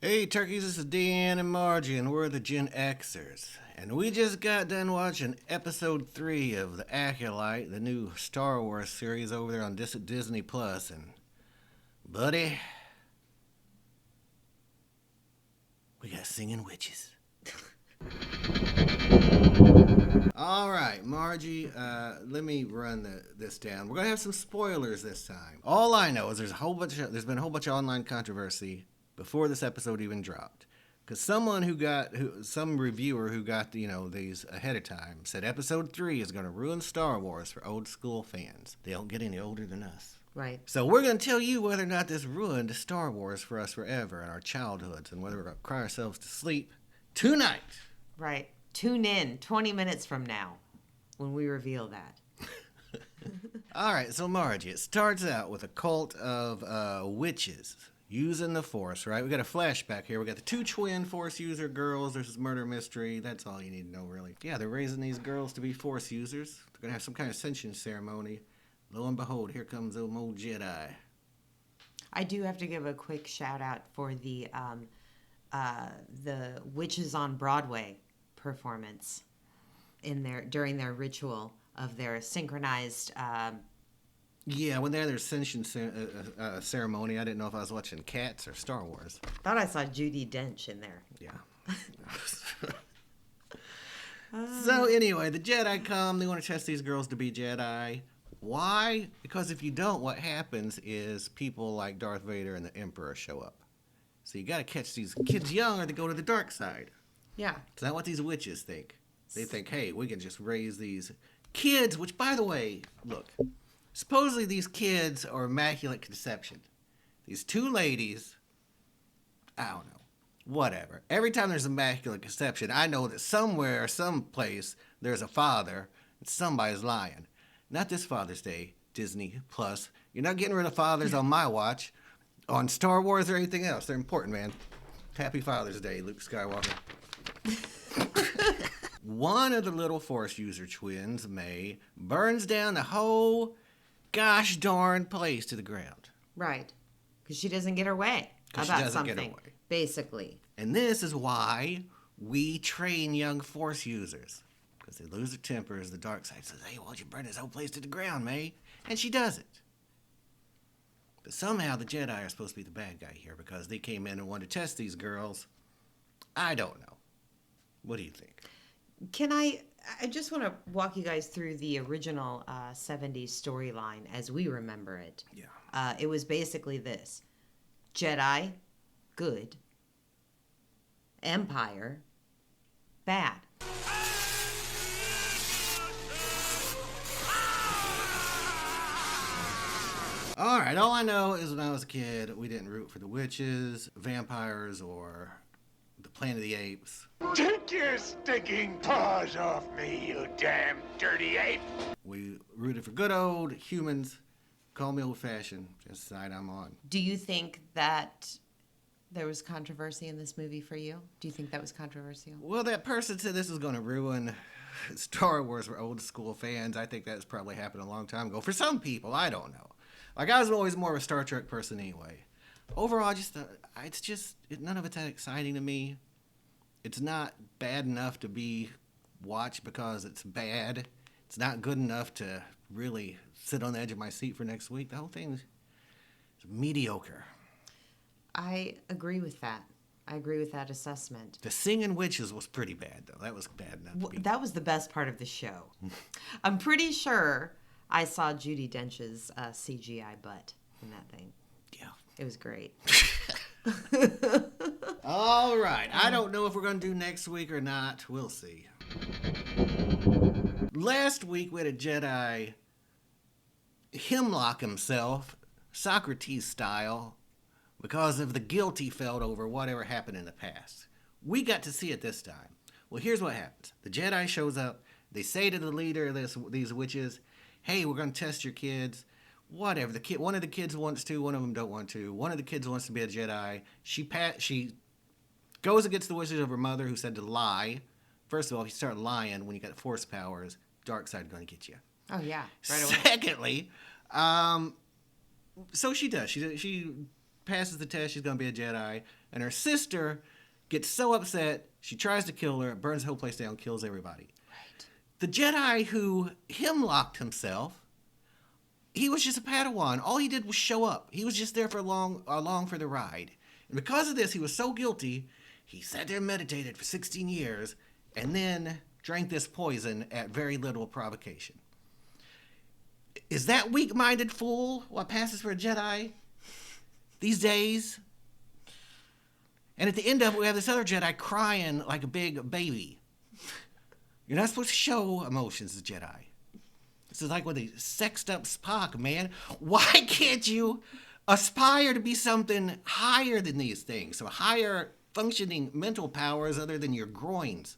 Hey turkeys, this is Dan and Margie, and we're the Gen-Xers. And we just got done watching episode 3 of the Acolyte, the new Star Wars series over there on Disney Plus. And, buddy, we got singing witches. All right, Margie, let me run this down. We're going to have some spoilers this time. All I know is there's been a whole bunch of online controversy before this episode even dropped. Because some reviewer who got, these ahead of time said episode 3 is going to ruin Star Wars for old school fans. They don't get any older than us. Right. So we're going to tell you whether or not this ruined Star Wars for us forever and our childhoods, and whether we're going to cry ourselves to sleep tonight. Right. Tune in 20 minutes from now when we reveal that. All right, so Margie, it starts out with a cult of witches using the Force, right? We got a flashback here. We got the 2 twin Force user girls. There's this murder mystery. That's all you need to know, really. Yeah, they're raising these girls to be Force users. They're going to have some kind of ascension ceremony. Lo and behold, here comes the old Jedi. I do have to give a quick shout out for the Witches on Broadway performance during their ritual of their synchronized. Yeah, when they had their ascension ceremony, I didn't know if I was watching Cats or Star Wars. Thought I saw Judi Dench in there. Yeah. So anyway, the Jedi come. They want to test these girls to be Jedi. Why? Because if you don't, what happens is people like Darth Vader and the Emperor show up. So you got to catch these kids young or they go to the dark side. Yeah. Is that what these witches think? They think, hey, we can just raise these kids, which, by the way, look, supposedly these kids are immaculate conception. These 2 ladies, I don't know, whatever. Every time there's immaculate conception, I know that somewhere, someplace, there's a father and somebody's lying. Not this Father's Day, Disney Plus. You're not getting rid of fathers on my watch, on Star Wars or anything else. They're important, man. Happy Father's Day, Luke Skywalker. One of the little Force user twins, May, burns down the whole gosh darn place to the ground. Right. Because she doesn't get her way about something, basically. And this is why we train young Force users. Because they lose their tempers, the dark side says, hey, why don't you burn this whole place to the ground, May? And she does it. But somehow the Jedi are supposed to be the bad guy here because they came in and wanted to test these girls. I don't know. What do you think? I just want to walk you guys through the original 70s storyline as we remember it. Yeah. It was basically this. Jedi, good. Empire, bad. All right, all I know is when I was a kid, we didn't root for the witches, vampires, or the Planet of the Apes. Take your stinking paws off me, you damn dirty ape! We rooted for good old humans. Call me old-fashioned, just the side I'm on. Do you think that there was controversy in this movie for you? Do you think that was controversial? Well, that person said this was going to ruin Star Wars for old school fans. I think that's probably happened a long time ago. For some people, I don't know. Like, I was always more of a Star Trek person anyway. Overall, none of it's that exciting to me. It's not bad enough to be watched because it's bad. It's not good enough to really sit on the edge of my seat for next week. The whole thing is mediocre. I agree with that. I agree with that assessment. The singing witches was pretty bad, though. That was bad enough. That was the best part of the show. I'm pretty sure I saw Judi Dench's CGI butt in that thing. Yeah. It was great. All right. I don't know if we're going to do next week or not. We'll see. Last week, we had a Jedi hemlock himself, Socrates style, because of the guilt he felt over whatever happened in the past. We got to see it this time. Well, here's what happens. The Jedi shows up. They say to the leader of these witches, hey, we're going to test your kids. Whatever. One of the kids wants to, one of them don't want to. One of the kids wants to be a Jedi. She goes against the wishes of her mother, who said to lie. First of all, if you start lying when you got Force powers, dark side going to get you. Oh, yeah. Right away. Secondly, so she does. She passes the test, she's going to be a Jedi. And her sister gets so upset, she tries to kill her, burns the whole place down, kills everybody. Right. The Jedi who hemlocked himself, he was just a Padawan. All he did was show up. He was just there for along for the ride. And because of this, he was so guilty, he sat there and meditated for 16 years and then drank this poison at very little provocation. Is that weak-minded fool what passes for a Jedi these days? And at the end of it, we have this other Jedi crying like a big baby. You're not supposed to show emotions as Jedi. This is like when they sexed up Spock, man. Why can't you aspire to be something higher than these things? Some higher functioning mental powers other than your groins.